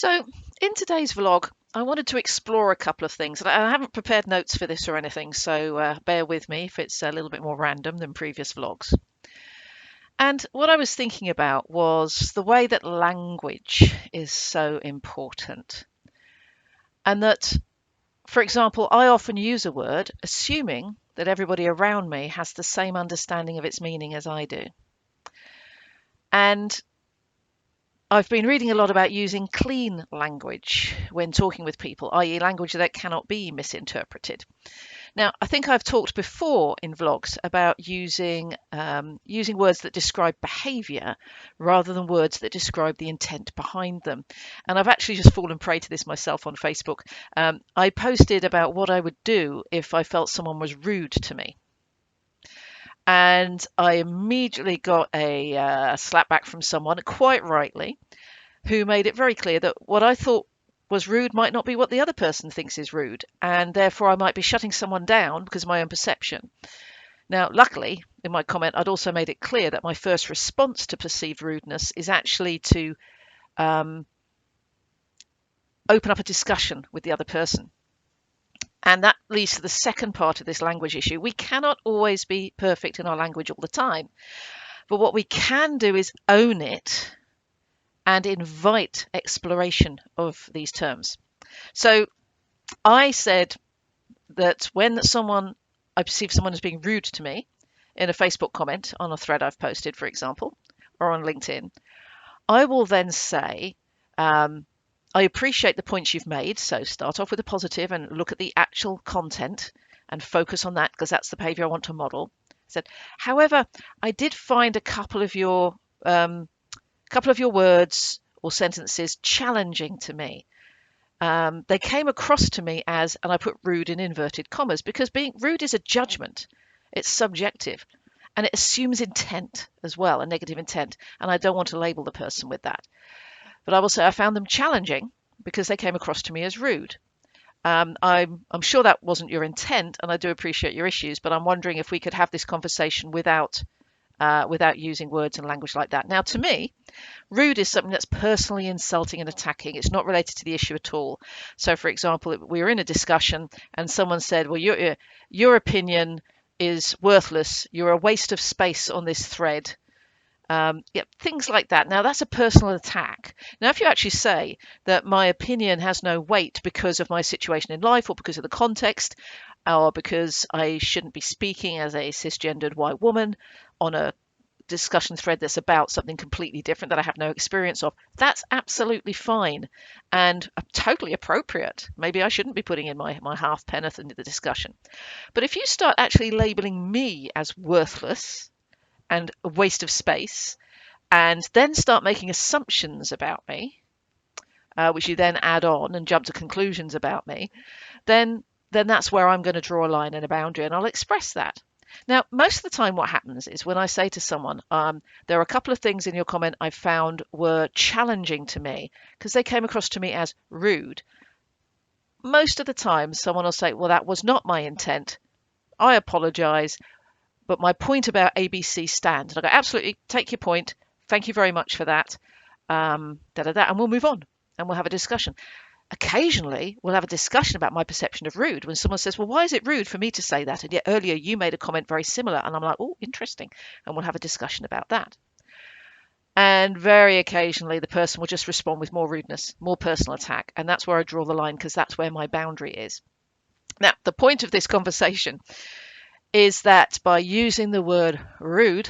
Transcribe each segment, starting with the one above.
So, in today's vlog, I wanted to explore a couple of things. And I haven't prepared notes for this or anything, so bear with me if it's a little bit more random than previous vlogs. And what I was thinking about was the way that language is so important. And that, for example, I often use a word assuming that everybody around me has the same understanding of its meaning as I do. And I've been reading a lot about using clean language when talking with people, i.e. language that cannot be misinterpreted. Now, I think I've talked before in vlogs about using words that describe behaviour rather than words that describe the intent behind them. And I've actually just fallen prey to this myself on Facebook. I posted about what I would do if I felt someone was rude to me. And I immediately got a slap back from someone, quite rightly, who made it very clear that what I thought was rude might not be what the other person thinks is rude, and therefore I might be shutting someone down because of my own perception. Now, luckily, in my comment, I'd also made it clear that my first response to perceived rudeness is actually to open up a discussion with the other person. And that leads to the second part of this language issue. We cannot always be perfect in our language all the time. But what we can do is own it and invite exploration of these terms. So I said that when I perceive someone as being rude to me in a Facebook comment on a thread I've posted, for example, or on LinkedIn, I will then say, I appreciate the points you've made, so start off with a positive and look at the actual content and focus on that because that's the behaviour I want to model. I said, however, I did find a couple of your words or sentences challenging to me. They came across to me as, and I put rude in inverted commas, because being rude is a judgment. It's subjective. And it assumes intent as well, a negative intent. And I don't want to label the person with that. But I will say I found them challenging because they came across to me as rude. I'm sure that wasn't your intent, and I do appreciate your issues, but I'm wondering if we could have this conversation without using words and language like that. Now, to me, rude is something that's personally insulting and attacking. It's not related to the issue at all. So, for example, we were in a discussion and someone said, well, your opinion is worthless. You're a waste of space on this thread. Things like that. Now, that's a personal attack. Now, if you actually say that my opinion has no weight because of my situation in life or because of the context, or because I shouldn't be speaking as a cisgendered white woman on a discussion thread that's about something completely different that I have no experience of, that's absolutely fine and totally appropriate. Maybe I shouldn't be putting in my half penneth into the discussion. But if you start actually labeling me as worthless and a waste of space, and then start making assumptions about me, which you then add on and jump to conclusions about me, then that's where I'm going to draw a line and a boundary, and I'll express that. Now, most of the time what happens is when I say to someone, there are a couple of things in your comment I found were challenging to me because they came across to me as rude. Most of the time someone will say, well, that was not my intent. I apologise. But my point about ABC stands. And I go, absolutely, take your point. Thank you very much for that. And we'll move on and we'll have a discussion. Occasionally, we'll have a discussion about my perception of rude when someone says, well, why is it rude for me to say that? And yet earlier you made a comment very similar. And I'm like, oh, interesting. And we'll have a discussion about that. And very occasionally, the person will just respond with more rudeness, more personal attack. And that's where I draw the line because that's where my boundary is. Now, the point of this conversation is that by using the word rude,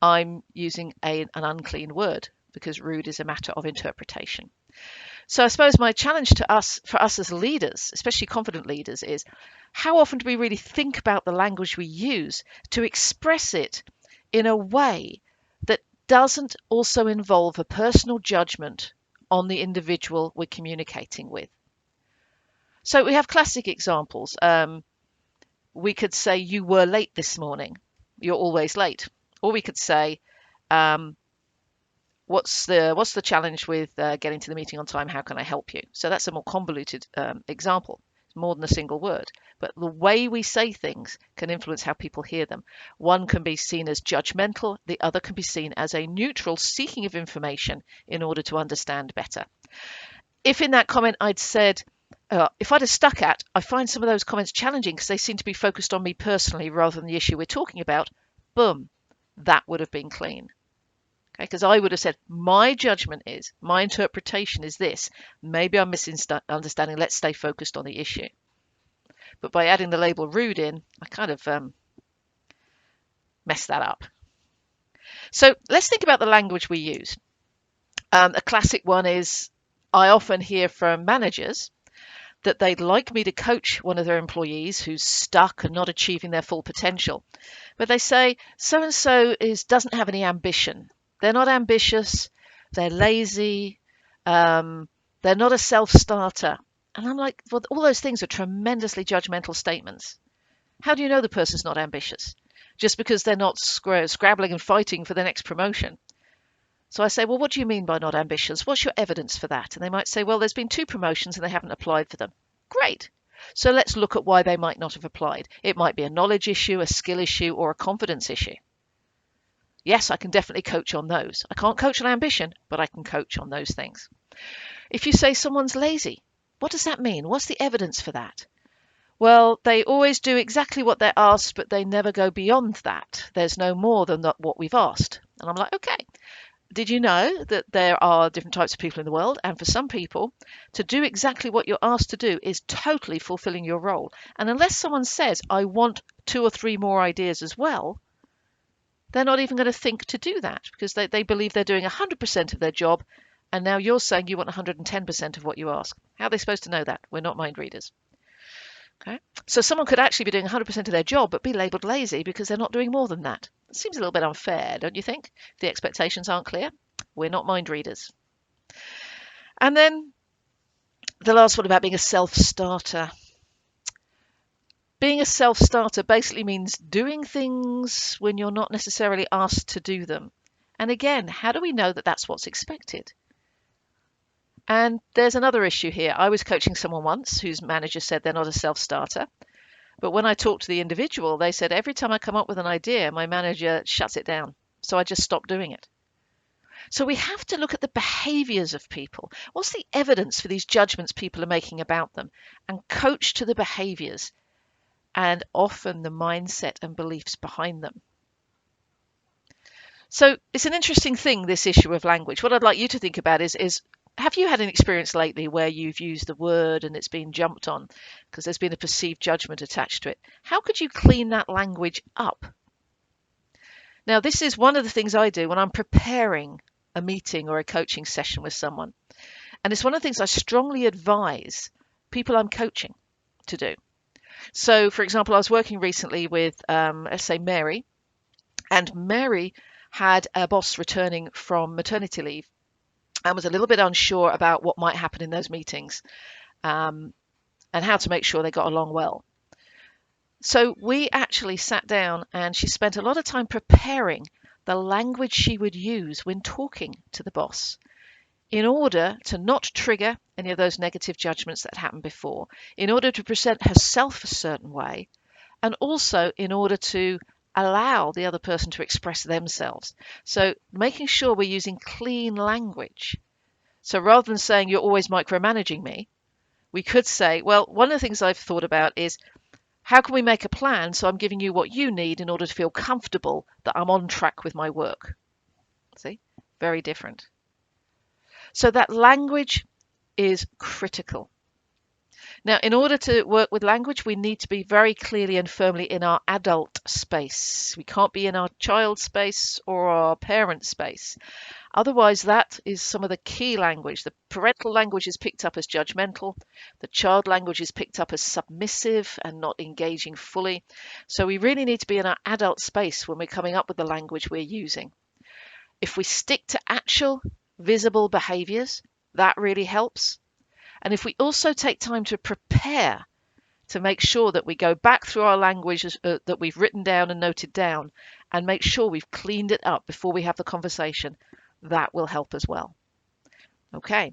I'm using an unclean word because rude is a matter of interpretation. So I suppose my challenge for us as leaders, especially confident leaders, is how often do we really think about the language we use to express it in a way that doesn't also involve a personal judgment on the individual we're communicating with? So we have classic examples. We could say, you were late this morning. You're always late. Or we could say, what's the challenge with getting to the meeting on time? How can I help you? So that's a more convoluted example. It's more than a single word. But the way we say things can influence how people hear them. One can be seen as judgmental. The other can be seen as a neutral seeking of information in order to understand better. If in that comment I'd said, if I'd have stuck at, I find some of those comments challenging because they seem to be focused on me personally rather than the issue we're talking about, boom, that would have been clean. Okay, because I would have said, my judgment is, my interpretation is this. Maybe I'm misunderstanding. Let's stay focused on the issue. But by adding the label rude in, I kind of messed that up. So let's think about the language we use. A classic one is, I often hear from managers that they'd like me to coach one of their employees who's stuck and not achieving their full potential. But they say, so-and-so doesn't have any ambition. They're not ambitious, they're lazy, they're not a self-starter. And I'm like, well, all those things are tremendously judgmental statements. How do you know the person's not ambitious? Just because they're not scrabbling and fighting for the next promotion. So I say, well, what do you mean by not ambitious? What's your evidence for that? And they might say, well, there's been 2 promotions and they haven't applied for them. Great. So let's look at why they might not have applied. It might be a knowledge issue, a skill issue, or a confidence issue. Yes, I can definitely coach on those. I can't coach on ambition, but I can coach on those things. If you say someone's lazy, what does that mean? What's the evidence for that? Well, they always do exactly what they're asked, but they never go beyond that. There's no more than what we've asked. And I'm like, okay. Did you know that there are different types of people in the world? And for some people, to do exactly what you're asked to do is totally fulfilling your role. And unless someone says, I want 2 or 3 more ideas as well, they're not even going to think to do that because they believe they're doing 100% of their job. And now you're saying you want 110% of what you ask. How are they supposed to know that? We're not mind readers. Okay. So someone could actually be doing 100% of their job, but be labelled lazy because they're not doing more than that. It seems a little bit unfair, don't you think? If the expectations aren't clear, we're not mind readers. And then the last one about being a self-starter. Being a self-starter basically means doing things when you're not necessarily asked to do them. And again, how do we know that that's what's expected? And there's another issue here. I was coaching someone once whose manager said they're not a self-starter. But when I talked to the individual, they said, every time I come up with an idea, my manager shuts it down. So I just stopped doing it. So we have to look at the behaviours of people. What's the evidence for these judgments people are making about them? And coach to the behaviours and often the mindset and beliefs behind them. So it's an interesting thing, this issue of language. What I'd like you to think about is have you had an experience lately where you've used the word and it's been jumped on because there's been a perceived judgment attached to it? How could you clean that language up? Now, this is one of the things I do when I'm preparing a meeting or a coaching session with someone. And it's one of the things I strongly advise people I'm coaching to do. So, for example, I was working recently with, let's say, Mary, and Mary had a boss returning from maternity leave and was a little bit unsure about what might happen in those meetings and how to make sure they got along well. So we actually sat down and she spent a lot of time preparing the language she would use when talking to the boss in order to not trigger any of those negative judgments that happened before, in order to present herself a certain way, and also in order to allow the other person to express themselves. So making sure we're using clean language. So rather than saying you're always micromanaging me, we could say, well, one of the things I've thought about is how can we make a plan so I'm giving you what you need in order to feel comfortable that I'm on track with my work. See, very different. So that language is critical. Now, in order to work with language, we need to be very clearly and firmly in our adult space. We can't be in our child space or our parent space. Otherwise, that is some of the key language. The parental language is picked up as judgmental. The child language is picked up as submissive and not engaging fully. So we really need to be in our adult space when we're coming up with the language we're using. If we stick to actual visible behaviors, that really helps. And if we also take time to prepare to make sure that we go back through our language that we've written down and noted down and make sure we've cleaned it up before we have the conversation, that will help as well. Okay,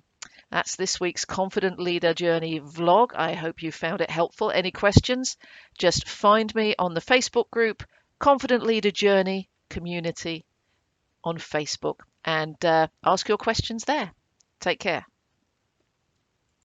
that's this week's Confident Leader Journey vlog. I hope you found it helpful. Any questions? Just find me on the Facebook group, Confident Leader Journey Community on Facebook, and ask your questions there. Take care.